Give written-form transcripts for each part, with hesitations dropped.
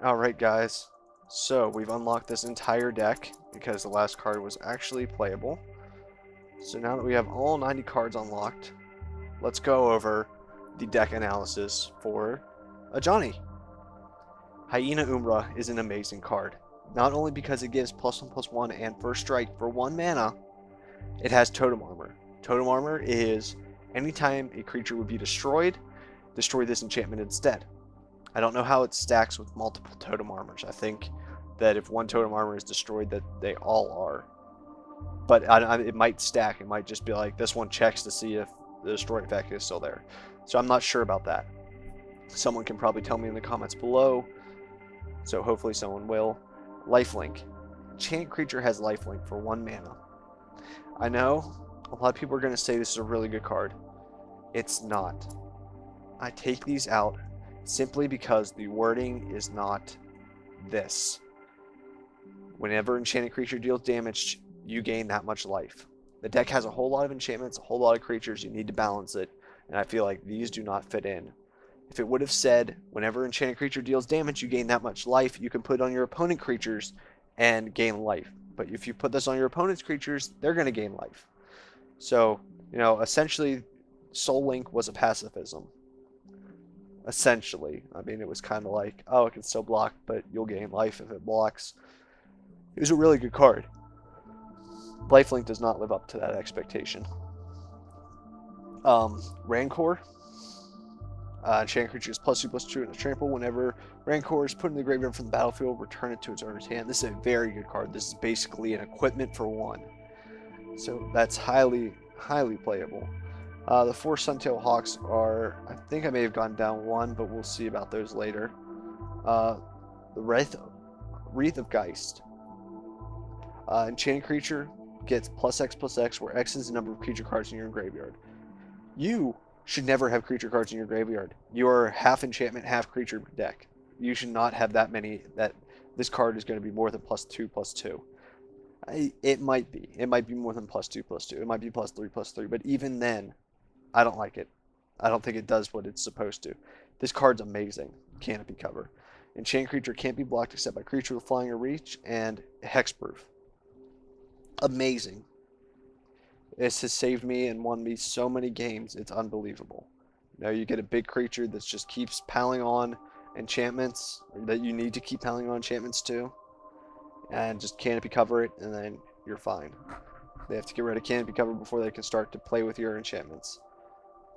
Alright guys, so we've unlocked this entire deck because the last card was actually playable. So now that we have all 90 cards unlocked, let's go over the deck analysis for Ajani. Hyena Umbra is an amazing card, not only because it gives +1/+1 and first strike for 1 mana, it has Totem Armor. Totem Armor is anytime a creature would be destroyed, destroy this enchantment instead. I don't know how it stacks with multiple totem armors. I think that if one totem armor is destroyed, that they all are. But it might stack. It might just be like this one checks to see if the destroy effect is still there. So I'm not sure about that. Someone can probably tell me in the comments below. So hopefully someone will. Lifelink. Enchant creature has lifelink for 1 mana. I know a lot of people are going to say this is a really good card. It's not. I take these out simply because the wording is not this. Whenever enchanted creature deals damage, you gain that much life. The deck has a whole lot of enchantments, a whole lot of creatures, you need to balance it, and I feel like these do not fit in. If it would have said, whenever enchanted creature deals damage, you gain that much life, you can put it on your opponent creatures and gain life. But if you put this on your opponent's creatures, they're going to gain life. So, essentially, Soul Link was a pacifism. Essentially. I mean, it was kind of like, oh, it can still block, but you'll gain life if it blocks. It was a really good card. Lifelink does not live up to that expectation. Rancor. Enchant creature is +2/+2 and a trample. Whenever Rancor is put in the graveyard from the battlefield, return it to its owner's hand. This is a very good card. This is basically an equipment for 1. So that's highly, highly playable. The 4 Suntail Hawks are, I think I may have gone down 1, but we'll see about those later. The Wreath of Geist. Enchanted creature gets +X/+X, where X is the number of creature cards in your graveyard. You should never have creature cards in your graveyard. You are half enchantment, half creature deck. You should not have that many, that this card is going to be more than +2/+2. It might be. It might be more than +2/+2. It might be +3/+3, but even then, I don't like it. I don't think it does what it's supposed to. This card's amazing. Canopy cover. Enchant creature can't be blocked except by creature with flying or reach, and hexproof. Amazing. This has saved me and won me so many games. It's unbelievable. You get a big creature that just keeps piling on enchantments that you need to keep piling on enchantments to, and just canopy cover it, and then you're fine. They have to get rid of canopy cover before they can start to play with your enchantments.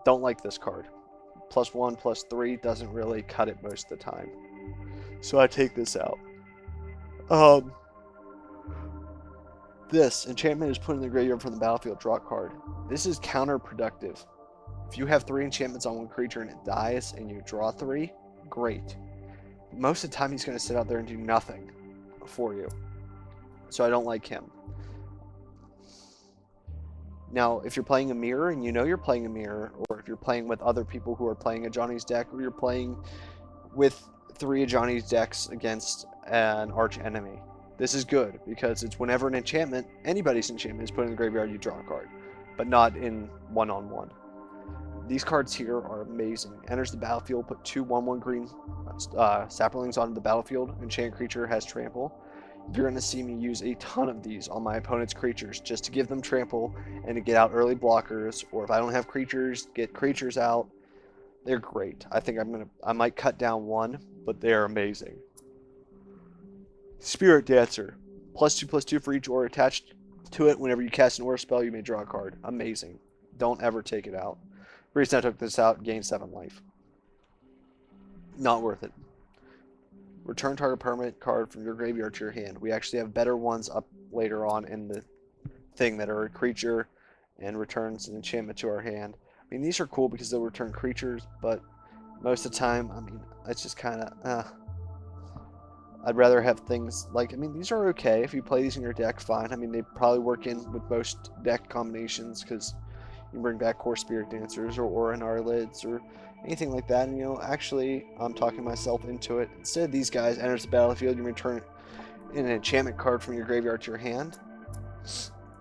Don't like this card. +1/+3 doesn't really cut it most of the time. So I take this out. This enchantment is put in the graveyard from the battlefield, draw a card. This is counterproductive. If you have 3 enchantments on one creature and it dies and you draw 3, great. Most of the time he's going to sit out there and do nothing for you. So I don't like him. Now, if you're playing a mirror and you know you're playing a mirror, or if you're playing with other people who are playing Ajani's deck, or you're playing with 3 Ajani's decks against an arch enemy, this is good because it's whenever an enchantment, anybody's enchantment, is put in the graveyard, you draw a card, but not in one-on-one. These cards here are amazing. Enters the battlefield, put 2 1/1 green saplings onto the battlefield. Enchant creature has trample. You're going to see me use a ton of these on my opponent's creatures just to give them trample and to get out early blockers, or if I don't have creatures, get creatures out. They're great. I think I might cut down 1, but they're amazing. Spirit Dancer. +2/+2 for each aura attached to it. Whenever you cast an aura spell, you may draw a card. Amazing. Don't ever take it out. The reason I took this out, gain 7 life. Not worth it. Return target permanent card from your graveyard to your hand. We actually have better ones up later on in the thing that are a creature and returns an enchantment to our hand. I mean, these are cool because they'll return creatures, but most of the time, I mean, it's just kind of, I'd rather have things like, I mean, these are okay. If you play these in your deck, fine. I mean, they probably work in with most deck combinations because you can bring back core Spirit Dancers or Aura and Arlids or anything like that. And, actually, I'm talking myself into it. Instead of these guys, enters the battlefield, you return an enchantment card from your graveyard to your hand.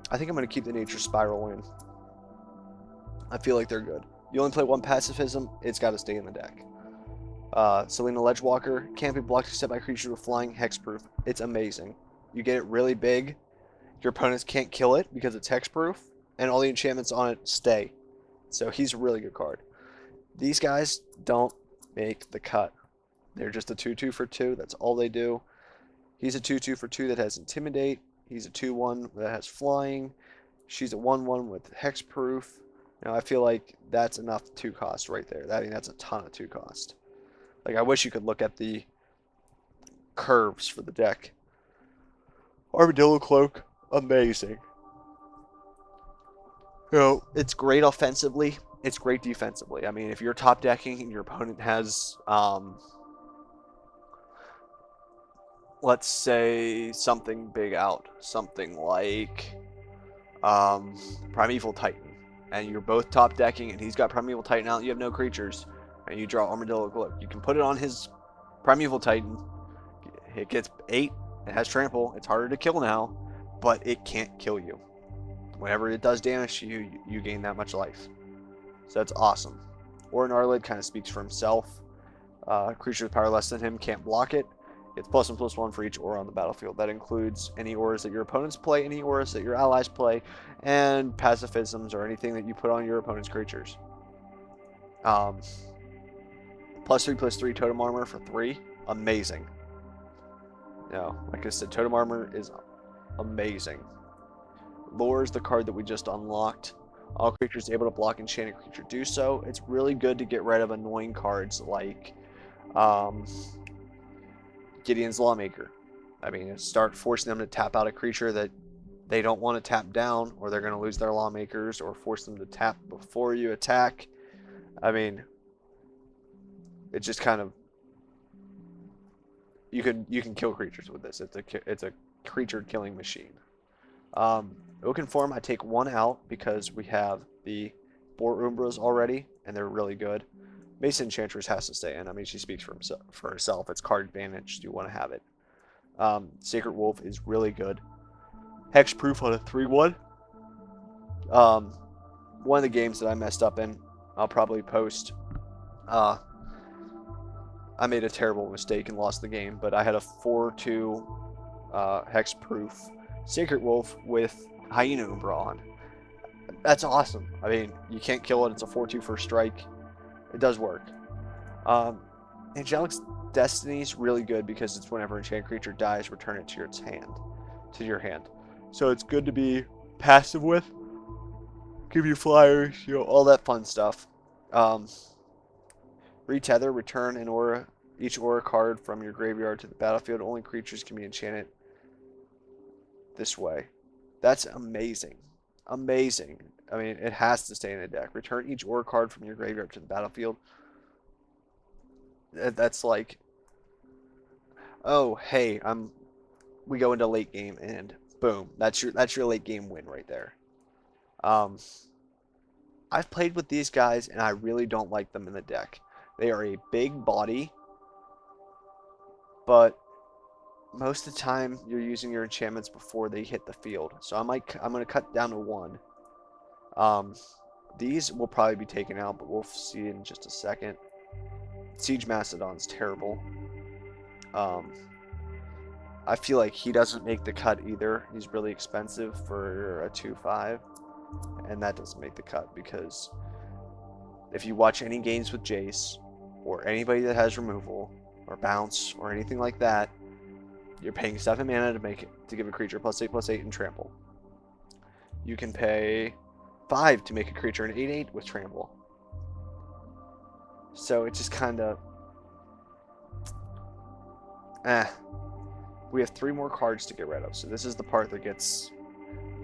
I think I'm going to keep the Nature Spiral in. I feel like they're good. You only play 1 pacifism, it's got to stay in the deck. Selena Ledgewalker can't be blocked except by creatures with flying hexproof. It's amazing. You get it really big. Your opponents can't kill it because it's hexproof, and all the enchantments on it stay. So he's a really good card. These guys don't make the cut. They're just a 2/2 for 2. That's all they do. He's a 2/2 for 2 that has Intimidate. He's a 2/1 that has Flying. She's a 1/1 with Hexproof. Now, I feel like that's enough 2 cost right there. I think that's a ton of 2 cost. Like, I wish you could look at the curves for the deck. Armadillo Cloak, amazing. You know, it's great offensively. It's great defensively. I mean, if you're top decking and your opponent has, let's say, something big out, something like Primeval Titan, and you're both top decking and he's got Primeval Titan out, you have no creatures, and you draw Armadillo Cloak. You can put it on his Primeval Titan. It gets 8. It has Trample. It's harder to kill now, but it can't kill you. Whenever it does damage to you, you gain that much life. So that's awesome. Orin Arlid kind of speaks for himself. Creature with power less than him can't block it. It's +1/+1 for each aura on the battlefield. That includes any auras that your opponents play, any auras that your allies play, and pacifisms or anything that you put on your opponent's creatures. +3/+3 totem armor for 3. Amazing. No, like I said, totem armor is amazing. Lore is the card that we just unlocked. All creatures able to block enchanted creature do so. It's really good to get rid of annoying cards like Gideon's Lawmaker. I mean, start forcing them to tap out a creature that they don't want to tap down, or they're going to lose their Lawmakers, or force them to tap before you attack. I mean, it just kind of you can kill creatures with this. It's a creature killing machine. Oaken Form, I take 1 out because we have the Boar Umbras already, and they're really good. Mason Enchantress has to stay in. I mean, she speaks for herself. It's card advantage. You want to have it. Sacred Wolf is really good. Hexproof on a 3/1. One of the games that I messed up in, I'll probably post. I made a terrible mistake and lost the game, but I had a 4/2 Hexproof Sacred Wolf with Hyena Umbra on. That's awesome. I mean, you can't kill it. It's a 4/2 first strike. It does work. Angelic's Destiny is really good because it's whenever an enchanted creature dies, return it to your hand. So it's good to be passive with. Give you flyers, all that fun stuff. Retether, return an aura, each aura card from your graveyard to the battlefield. Only creatures can be enchanted this way. That's amazing. Amazing. I mean, it has to stay in the deck. Return each aura card from your graveyard to the battlefield. That's like, oh, hey, we go into late game and boom, that's your late game win right there. I've played with these guys and I really don't like them in the deck. They are a big body, but most of the time you're using your enchantments before they hit the field. So I'm going to cut down to 1. These will probably be taken out, but we'll see in just a second. Siege Mastodon's terrible. I feel like he doesn't make the cut either. He's really expensive for a 2/5, and that doesn't make the cut because if you watch any games with Jace or anybody that has removal or bounce or anything like that, you're paying 7 mana to give a creature +8/+8 and trample. You can pay 5 to make a creature an 8/8 with trample. So it just kind of we have 3 more cards to get rid of. So this is the part that gets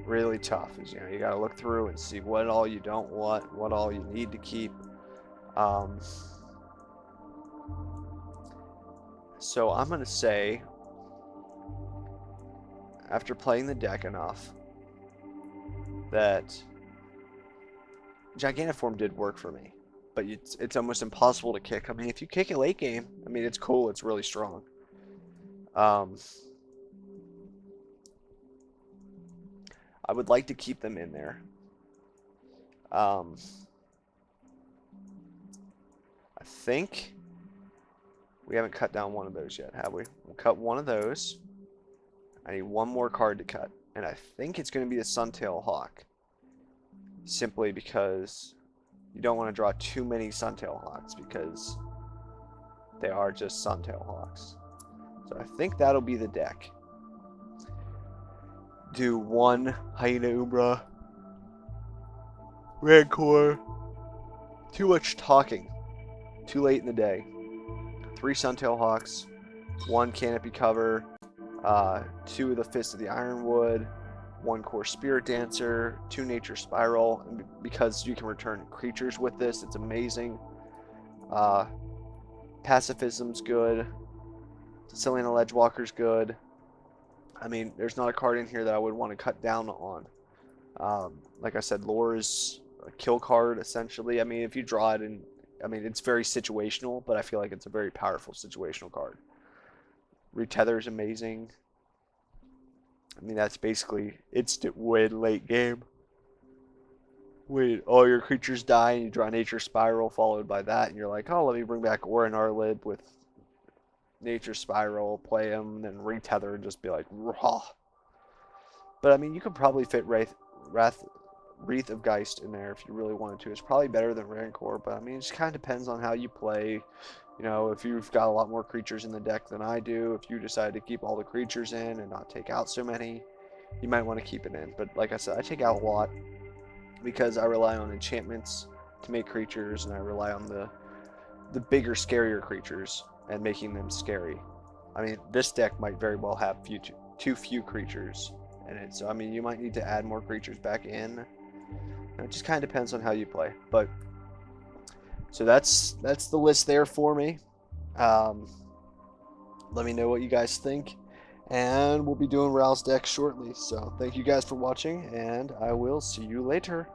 really tough. Is you got to look through and see what all you don't want, what all you need to keep. So I'm going to say, after playing the deck enough, that Gigantiform did work for me. But it's almost impossible to kick. I mean, if you kick it late game, I mean, it's cool. It's really strong. I would like to keep them in there. I think We haven't cut down one of those yet, have we? We'll cut one of those. I need one more card to cut, and I think it's going to be a Suntail Hawk. Simply because you don't want to draw too many Suntail Hawks because they are just Suntail Hawks. So I think that'll be the deck. Do one Hyena Umbra, Rancor. Too much talking. Too late in the day. 3 Suntail Hawks, 1 Canopy Cover, 2 of the Fist of the Ironwood, 1 Core Spirit Dancer, 2 Nature Spiral. And because you can return creatures with this, it's amazing. Pacifism's good. Sicilian Ledgewalker's good. I mean, there's not a card in here that I would want to cut down on. Like I said, Lore is a kill card, essentially. I mean, if you draw it in... I mean, it's very situational, but I feel like it's a very powerful situational card. Retether is amazing. I mean, that's basically instant win late game. When all your creatures die and you draw Nature Spiral followed by that, and you're like, oh, let me bring back Orin Arlid with Nature Spiral, play him, then retether and just be like, raw. But I mean, you could probably fit Wreath of Geist in there if you really wanted to. It's probably better than Rancor, but I mean, it just kind of depends on how you play. You know, if you've got a lot more creatures in the deck than I do, if you decide to keep all the creatures in and not take out so many, you might want to keep it in. But like I said, I take out a lot because I rely on enchantments to make creatures, and I rely on the bigger, scarier creatures and making them scary. I mean, this deck might very well have too few creatures in it, so I mean, you might need to add more creatures back in. It just kind of depends on how you play. But so that's the list there for me. Let me know what you guys think, and we'll be doing Raoul's deck shortly. So thank you guys for watching, and I will see you later.